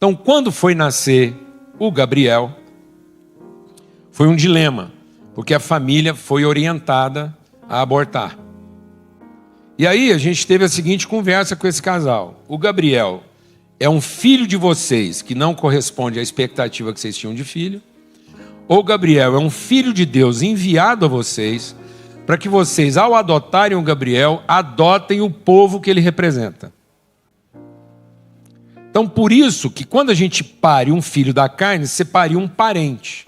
Então, quando foi nascer o Gabriel, foi um dilema, porque a família foi orientada a abortar. E aí a gente teve a seguinte conversa com esse casal. O Gabriel é um filho de vocês que não corresponde à expectativa que vocês tinham de filho, ou o Gabriel é um filho de Deus enviado a vocês para que vocês, ao adotarem o Gabriel, adotem o povo que ele representa. Então, por isso que quando a gente pare um filho da carne, você pare um parente.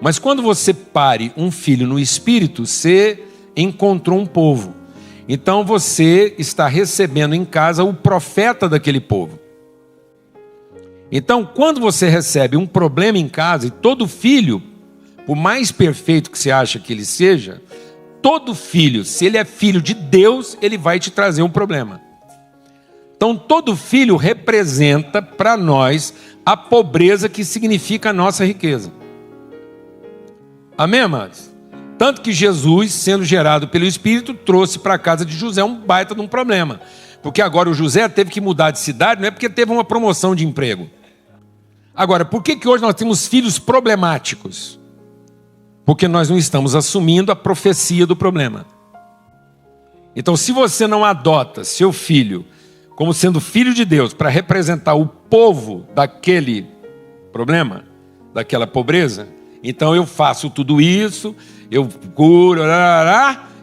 Mas quando você pare um filho no espírito, você encontrou um povo. Então você está recebendo em casa o profeta daquele povo. Então, quando você recebe um problema em casa, e todo filho, por mais perfeito que você acha que ele seja, todo filho, se ele é filho de Deus, ele vai te trazer um problema. Então, todo filho representa para nós a pobreza que significa a nossa riqueza. Amém, amados? Tanto que Jesus, sendo gerado pelo Espírito, trouxe para a casa de José um baita de um problema. Porque agora o José teve que mudar de cidade, não é porque teve uma promoção de emprego. Agora, por que hoje nós temos filhos problemáticos? Porque nós não estamos assumindo a profecia do problema. Então, se você não adota seu filho como sendo filho de Deus para representar o povo daquele problema, daquela pobreza, então eu faço tudo isso, eu curo,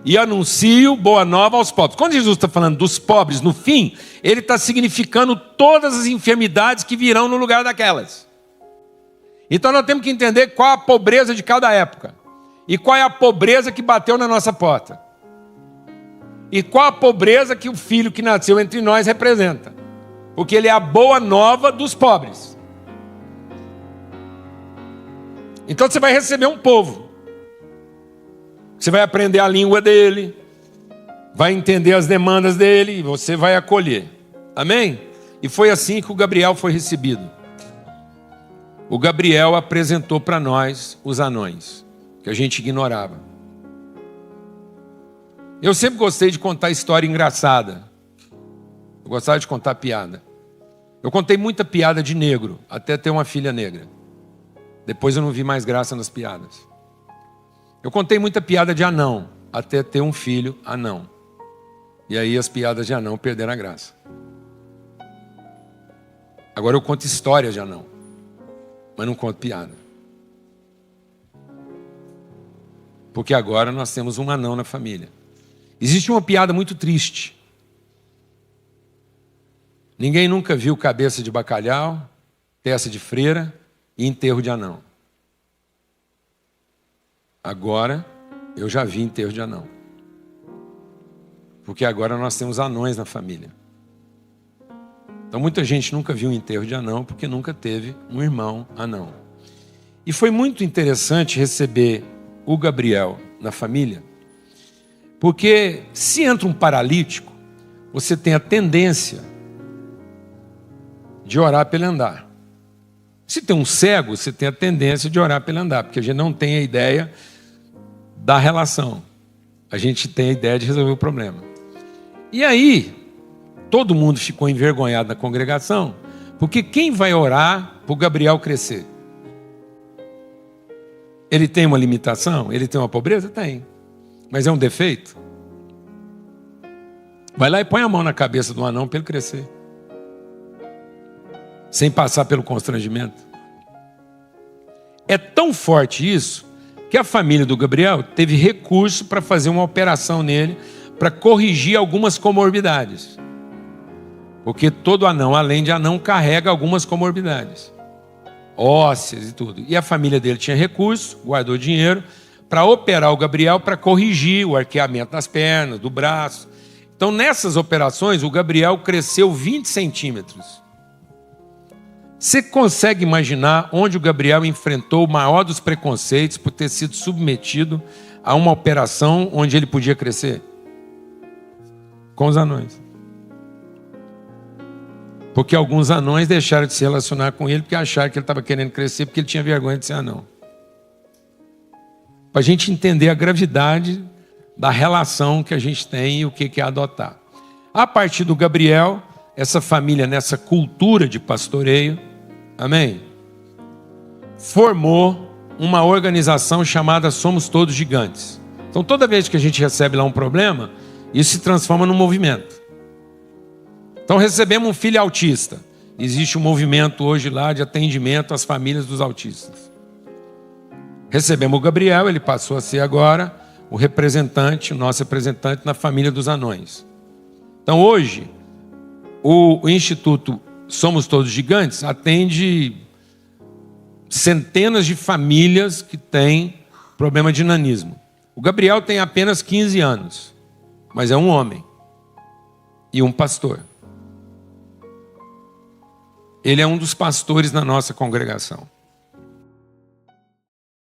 e anuncio boa nova aos pobres. Quando Jesus está falando dos pobres no fim, ele está significando todas as enfermidades que virão no lugar daquelas. Então nós temos que entender qual a pobreza de cada época. E qual é a pobreza que bateu na nossa porta. E qual a pobreza que o filho que nasceu entre nós representa. Porque ele é a boa nova dos pobres. Então você vai receber um povo. Você vai aprender a língua dele. Vai entender as demandas dele. E você vai acolher. Amém? E foi assim que o Gabriel foi recebido. O Gabriel apresentou para nós os anões, que a gente ignorava. Eu sempre gostei de contar história engraçada. Eu gostava de contar piada. Eu contei muita piada de negro, até ter uma filha negra. Depois eu não vi mais graça nas piadas. Eu contei muita piada de anão, até ter um filho anão. E aí as piadas de anão perderam a graça. Agora eu conto história de anão, mas não conto piada. Porque agora nós temos um anão na família. Existe uma piada muito triste. Ninguém nunca viu cabeça de bacalhau, testa de freira e enterro de anão. Agora eu já vi enterro de anão. Porque agora nós temos anões na família. Então muita gente nunca viu um enterro de anão porque nunca teve um irmão anão. E foi muito interessante receber o Gabriel na família. Porque se entra um paralítico, você tem a tendência de orar para ele andar. Se tem um cego, você tem a tendência de orar para ele andar, porque a gente não tem a ideia da relação. A gente tem a ideia de resolver o problema. E aí, todo mundo ficou envergonhado na congregação, porque quem vai orar para o Gabriel crescer? Ele tem uma limitação? Ele tem uma pobreza? Tem. Mas é um defeito? Vai lá e põe a mão na cabeça do anão para ele crescer. Sem passar pelo constrangimento. É tão forte isso, que a família do Gabriel teve recurso para fazer uma operação nele, para corrigir algumas comorbidades. Porque todo anão, além de anão, carrega algumas comorbidades. Ósseas e tudo. E a família dele tinha recurso, guardou dinheiro, para operar o Gabriel, para corrigir o arqueamento das pernas, do braço. Então, nessas operações, o Gabriel cresceu 20 centímetros. Você consegue imaginar onde o Gabriel enfrentou o maior dos preconceitos por ter sido submetido a uma operação onde ele podia crescer? Com os anões. Porque alguns anões deixaram de se relacionar com ele porque acharam que ele estava querendo crescer porque ele tinha vergonha de ser anão. Para a gente entender a gravidade da relação que a gente tem e o que é adotar. A partir do Gabriel, essa família nessa cultura de pastoreio, amém? Formou uma organização chamada Somos Todos Gigantes. Então toda vez que a gente recebe lá um problema, isso se transforma num movimento. Então recebemos um filho autista. Existe um movimento hoje lá de atendimento às famílias dos autistas. Recebemos o Gabriel, ele passou a ser agora o representante, o nosso representante na família dos anões. Então hoje, o Instituto Somos Todos Gigantes atende centenas de famílias que têm problema de nanismo. O Gabriel tem apenas 15 anos, mas é um homem e um pastor. Ele é um dos pastores na nossa congregação.